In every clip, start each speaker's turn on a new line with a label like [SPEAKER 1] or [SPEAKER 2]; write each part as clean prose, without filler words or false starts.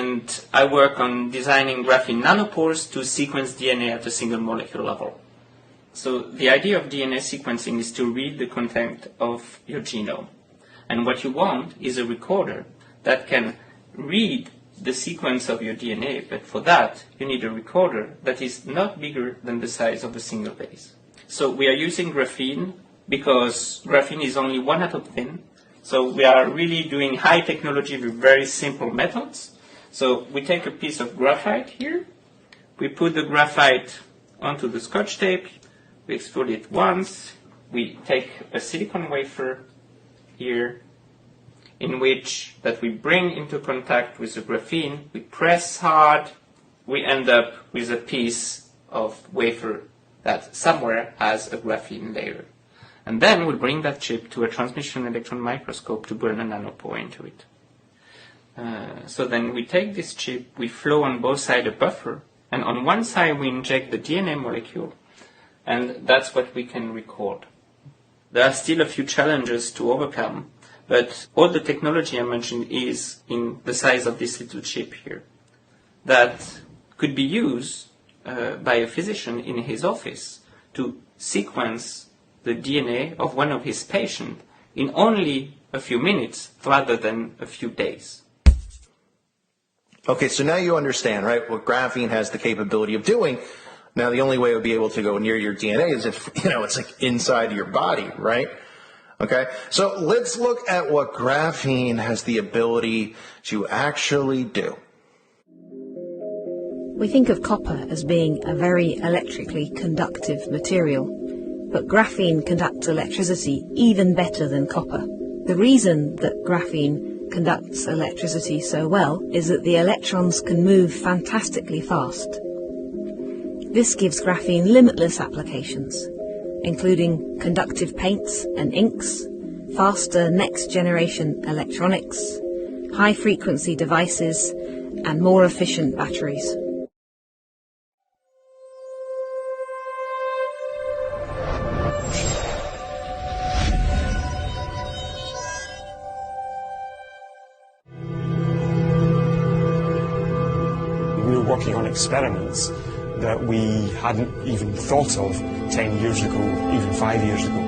[SPEAKER 1] And I work on designing graphene nanopores to sequence DNA at a single molecule level. So the idea of DNA sequencing is to read the content of your genome. And what you want is a recorder that can read the sequence of your DNA, but for that you need a recorder that is not bigger than the size of a single base. So we are using graphene because graphene is only 1 atom thin. So we are really doing high technology with very simple methods. So we take a piece of graphite here, we put the graphite onto the scotch tape, we extrude it once, we take a silicon wafer here, in which that we bring into contact with the graphene, we press hard, we end up with a piece of wafer that somewhere has a graphene layer. And then we'll bring that chip to a transmission electron microscope to burn a nanopore into it. So then we take this chip, we flow on both sides a buffer, and on one side we inject the DNA molecule, and that's what we can record. There are still a few challenges to overcome, but all the technology I mentioned is in the size of this little chip here that could be used by a physician in his office to sequence the DNA of one of his patients in only a few minutes rather than a few days.
[SPEAKER 2] Okay, so now you understand, right, what graphene has the capability of doing. Now, the only way it would be able to go near your DNA is if, it's like inside your body, right? Okay, so let's look at what graphene has the ability to actually do.
[SPEAKER 3] We think of copper as being a very electrically conductive material, but graphene conducts electricity even better than copper. The reason that graphene conducts electricity so well is that the electrons can move fantastically fast. This gives graphene limitless applications, including conductive paints and inks, faster next-generation electronics, high-frequency devices, and more efficient batteries.
[SPEAKER 4] We were working on experiments that we hadn't even thought of 10 years ago, even 5 years ago.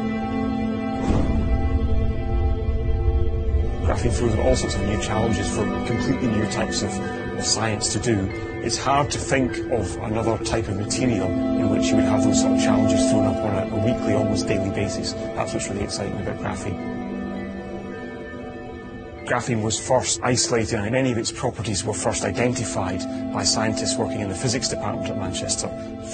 [SPEAKER 4] Graphene throws up all sorts of new challenges for completely new types of science to do. It's hard to think of another type of material in which you would have those sort of challenges thrown up on a weekly, almost daily basis. That's what's really exciting about graphene. Graphene was first isolated and many of its properties were first identified by scientists working in the physics department at Manchester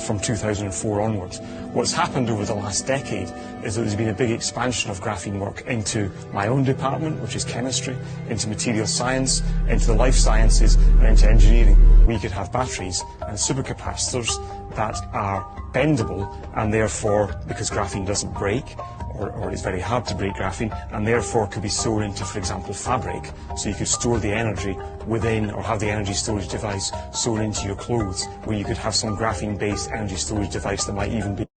[SPEAKER 4] from 2004 onwards. What's happened over the last decade is that there's been a big expansion of graphene work into my own department, which is chemistry, into material science, into the life sciences, and into engineering. We could have batteries and supercapacitors that are bendable, and therefore, because graphene doesn't break, or it's very hard to break graphene, and therefore could be stored into, for example, fabric. So you could store the energy within, or have the energy storage device stored into your clothes, where you could have some graphene-based energy storage device that might even be,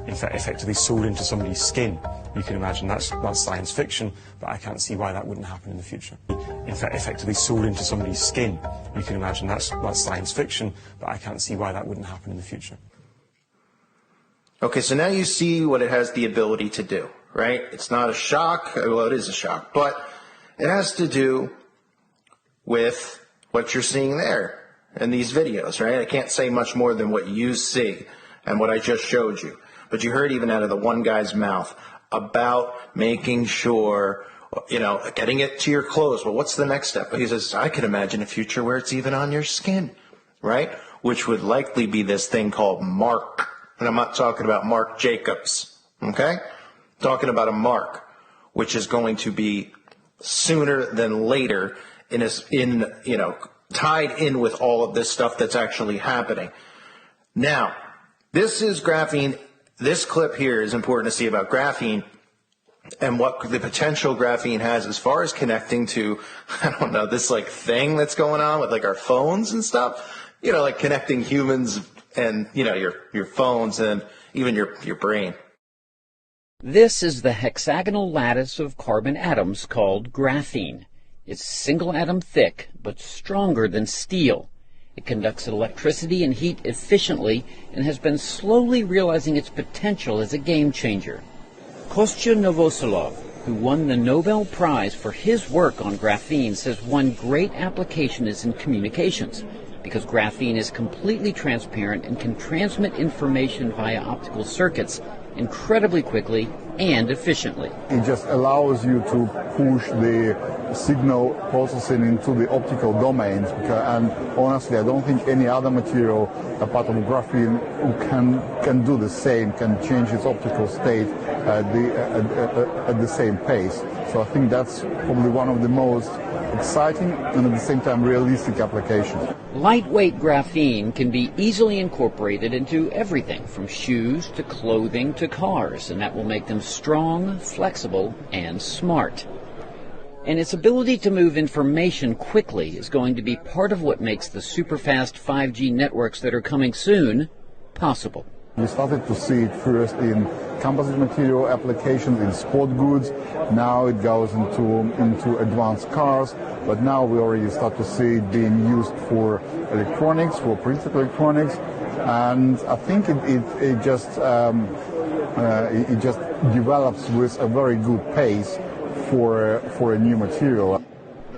[SPEAKER 4] in fact, effectively sewed into somebody's skin. You can imagine that's science fiction, but I can't see why that wouldn't happen in the future. In fact, effectively sewed into somebody's skin. You can imagine that's science fiction, but I can't see why that wouldn't happen in the future.
[SPEAKER 2] Okay, so now you see what it has the ability to do, right? It's not a shock. Well, it is a shock, but it has to do with what you're seeing there in these videos, right? I can't say much more than what you see and what I just showed you. But you heard even out of the one guy's mouth about making sure, getting it to your clothes. Well, what's the next step? He says, I could imagine a future where it's even on your skin, right? Which would likely be this thing called mark. And I'm not talking about Mark Jacobs, okay? I'm talking about a mark, which is going to be sooner than later tied in with all of this stuff that's actually happening. Now, this is graphene. This clip here is important to see about graphene and what the potential graphene has as far as connecting to, this thing that's going on with our phones and stuff, like connecting humans and, your phones and even your brain.
[SPEAKER 5] This is the hexagonal lattice of carbon atoms called graphene. It's single atom thick, but stronger than steel. It conducts electricity and heat efficiently and has been slowly realizing its potential as a game changer. Kostya Novoselov, who won the Nobel Prize for his work on graphene, says one great application is in communications, because graphene is completely transparent and can transmit information via optical circuits incredibly quickly and efficiently.
[SPEAKER 6] It just allows you to push the signal processing into the optical domains, and honestly I don't think any other material apart from graphene can do the same, can change its optical state at the same pace. So I think that's probably one of the most exciting and at the same time realistic applications.
[SPEAKER 5] Lightweight graphene can be easily incorporated into everything from shoes to clothing to cars, and that will make them strong, flexible, and smart. And its ability to move information quickly is going to be part of what makes the super-fast 5G networks that are coming soon possible.
[SPEAKER 6] We started to see it first in composite material applications in sport goods. Now it goes into advanced cars, but now we already start to see it being used for electronics, for printed electronics, and I think it just develops with a very good pace for a new material.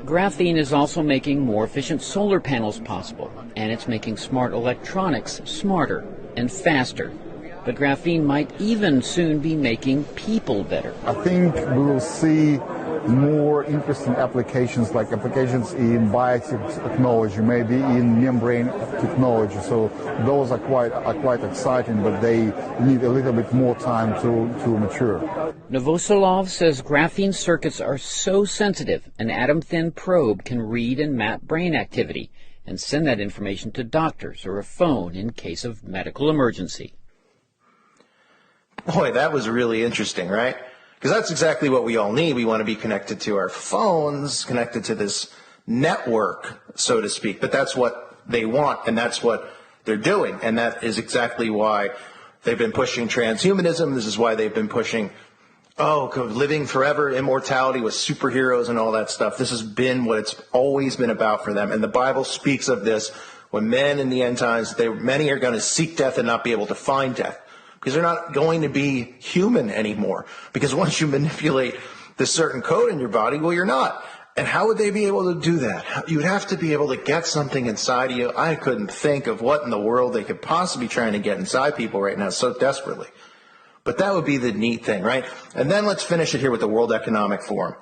[SPEAKER 5] Graphene is also making more efficient solar panels possible, and it's making smart electronics smarter and faster. But graphene might even soon be making people better.
[SPEAKER 6] I think we will see more interesting applications, like applications in biotechnology, maybe in membrane technology. So those are quite exciting, but they need a little bit more time to mature.
[SPEAKER 5] Novoselov says graphene circuits are so sensitive, an atom-thin probe can read and map brain activity and send that information to doctors or a phone in case of medical emergency.
[SPEAKER 2] Boy, that was really interesting, right? Because that's exactly what we all need. We want to be connected to our phones, connected to this network, so to speak. But that's what they want, and that's what they're doing. And that is exactly why they've been pushing transhumanism. This is why they've been pushing, living forever, immortality with superheroes and all that stuff. This has been what it's always been about for them. And the Bible speaks of this when men in the end times, many are going to seek death and not be able to find death. Because they're not going to be human anymore. Because once you manipulate this certain code in your body, well, you're not. And how would they be able to do that? You'd have to be able to get something inside of you. I couldn't think of what in the world they could possibly be trying to get inside people right now so desperately. But that would be the neat thing, right? And then let's finish it here with the World Economic Forum.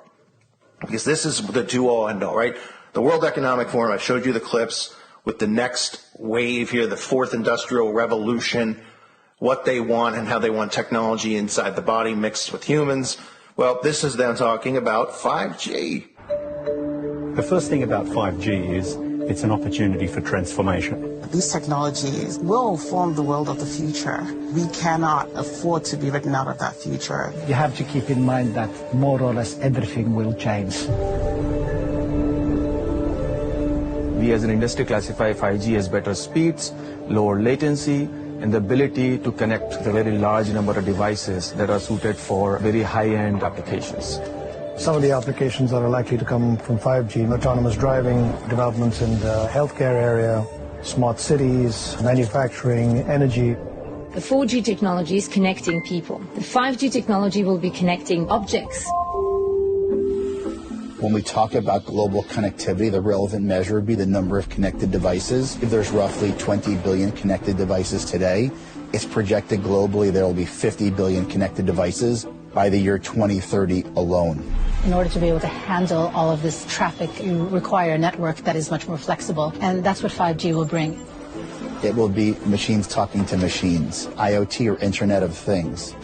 [SPEAKER 2] Because this is the do-all, end-all, right? The World Economic Forum, I showed you the clips with the next wave here, the fourth industrial revolution, what they want and how they want technology inside the body mixed with humans. Well, this is them talking about 5G.
[SPEAKER 7] The first thing about 5G is it's an opportunity for transformation.
[SPEAKER 8] These technologies will form the world of the future. We cannot afford to be written out of that future.
[SPEAKER 9] You have to keep in mind that more or less everything will change.
[SPEAKER 10] We as an industry classify 5G as better speeds, lower latency, and the ability to connect a very large number of devices that are suited for very high-end applications.
[SPEAKER 9] Some of the applications that are likely to come from 5G, autonomous driving, developments in the healthcare area, smart cities, manufacturing, energy.
[SPEAKER 11] The 4G technology is connecting people. The 5G technology will be connecting objects.
[SPEAKER 12] When we talk about global connectivity, the relevant measure would be the number of connected devices. If there's roughly 20 billion connected devices today, it's projected globally there will be 50 billion connected devices by the year 2030 alone.
[SPEAKER 13] In order to be able to handle all of this traffic, you require a network that is much more flexible, and that's what 5G will bring.
[SPEAKER 12] It will be machines talking to machines, IoT or Internet of Things.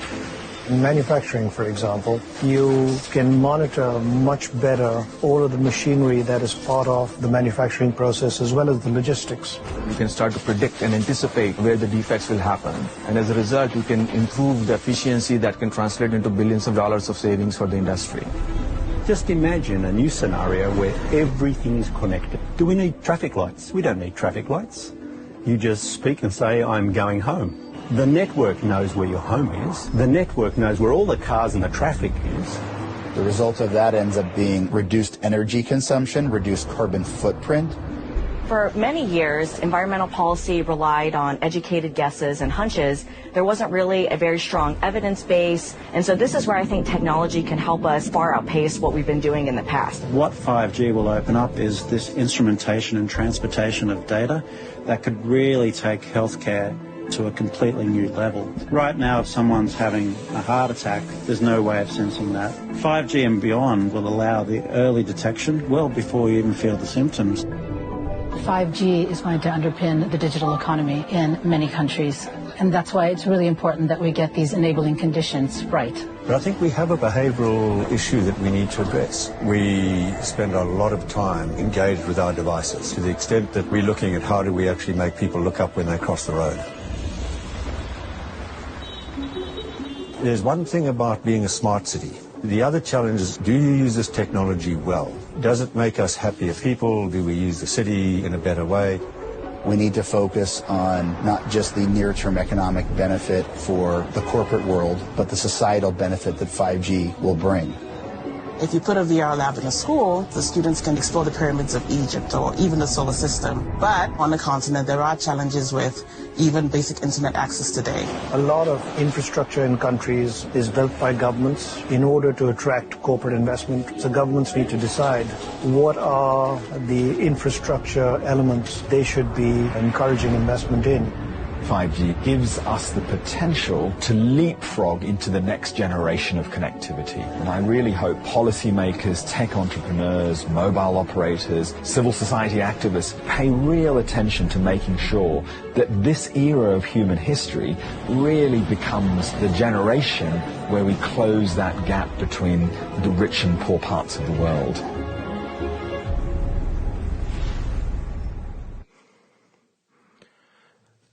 [SPEAKER 9] In manufacturing, for example, you can monitor much better all of the machinery that is part of the manufacturing process as well as the logistics.
[SPEAKER 10] You can start to predict and anticipate where the defects will happen. And as a result, you can improve the efficiency that can translate into billions of dollars of savings for the industry.
[SPEAKER 7] Just imagine a new scenario where everything is connected. Do we need traffic lights? We don't need traffic lights. You just speak and say, I'm going home. The network knows where your home is. The network knows where all the cars and the traffic is.
[SPEAKER 12] The result of that ends up being reduced energy consumption, reduced carbon footprint.
[SPEAKER 14] For many years, environmental policy relied on educated guesses and hunches. There wasn't really a very strong evidence base, and so this is where I think technology can help us far outpace what we've been doing in the past.
[SPEAKER 15] What 5G will open up is this instrumentation and transportation of data that could really take healthcare to a completely new level. Right now, if someone's having a heart attack, there's no way of sensing that. 5G and beyond will allow the early detection well before you even feel the symptoms.
[SPEAKER 13] 5G is going to underpin the digital economy in many countries, and that's why it's really important that we get these enabling conditions right.
[SPEAKER 16] But I think we have a behavioural issue that we need to address. We spend a lot of time engaged with our devices to the extent that we're looking at how do we actually make people look up when they cross the road. There's one thing about being a smart city. The other challenge is, do you use this technology well? Does it make us happier people? Do we use the city in a better way?
[SPEAKER 12] We need to focus on not just the near-term economic benefit for the corporate world, but the societal benefit that 5G will bring.
[SPEAKER 8] If you put a VR lab in a school, the students can explore the pyramids of Egypt or even the solar system. But on the continent, there are challenges with even basic internet access today.
[SPEAKER 9] A lot of infrastructure in countries is built by governments in order to attract corporate investment. So governments need to decide what are the infrastructure elements they should be encouraging investment in.
[SPEAKER 17] 5G gives us the potential to leapfrog into the next generation of connectivity. And I really hope policymakers, tech entrepreneurs, mobile operators, civil society activists pay real attention to making sure that this era of human history really becomes the generation where we close that gap between the rich and poor parts of the world.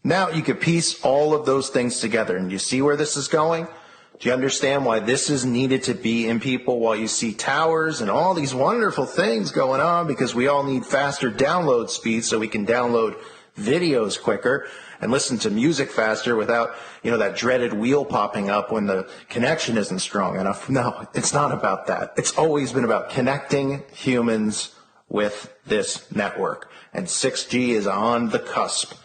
[SPEAKER 2] Now you can piece all of those things together, and you see where this is going? Do you understand why this is needed to be in people while you see towers and all these wonderful things going on? Because we all need faster download speeds so we can download videos quicker and listen to music faster without, that dreaded wheel popping up when the connection isn't strong enough. No, it's not about that. It's always been about connecting humans with this network. And 6G is on the cusp.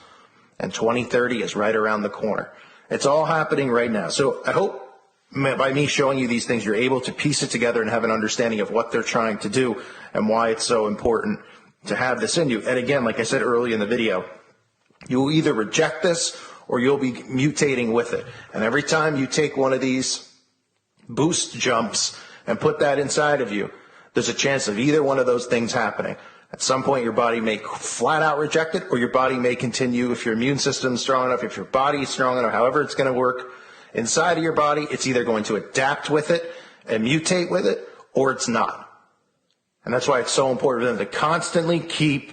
[SPEAKER 2] And 2030 is right around the corner. It's all happening right now. So I hope by me showing you these things, you're able to piece it together and have an understanding of what they're trying to do and why it's so important to have this in you. And again, like I said earlier in the video, you will either reject this or you'll be mutating with it. And every time you take one of these boost jumps and put that inside of you, there's a chance of either one of those things happening. At some point, your body may flat out reject it, or your body may continue, if your immune system is strong enough, if your body is strong enough, however it's going to work inside of your body, it's either going to adapt with it and mutate with it, or it's not. And that's why it's so important for them to constantly keep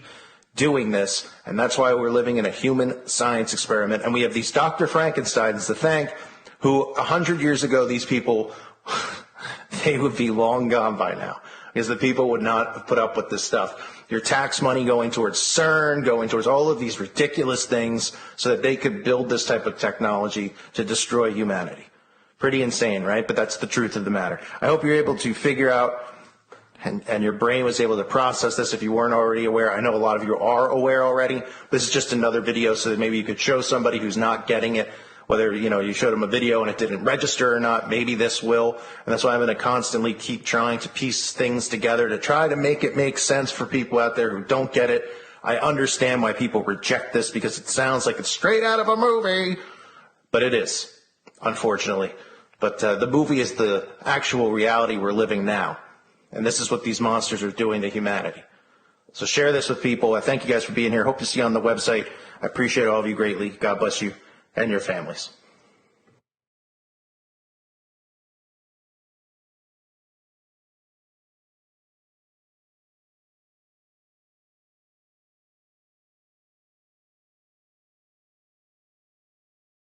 [SPEAKER 2] doing this, and that's why we're living in a human science experiment. And we have these Dr. Frankensteins to thank, who 100 years ago, these people, they would be long gone by now, because the people would not have put up with this stuff. Your tax money going towards CERN, going towards all of these ridiculous things so that they could build this type of technology to destroy humanity. Pretty insane, right? But that's the truth of the matter. I hope you're able to figure out, and your brain was able to process this if you weren't already aware. I know a lot of you are aware already. This is just another video so that maybe you could show somebody who's not getting it, whether, you showed them a video and it didn't register or not. Maybe this will. And that's why I'm going to constantly keep trying to piece things together to try to make it make sense for people out there who don't get it. I understand why people reject this because it sounds like it's straight out of a movie, but it is, unfortunately. But the movie is the actual reality we're living now. And this is what these monsters are doing to humanity. So share this with people. I thank you guys for being here. Hope to see you on the website. I appreciate all of you greatly. God bless you and your families.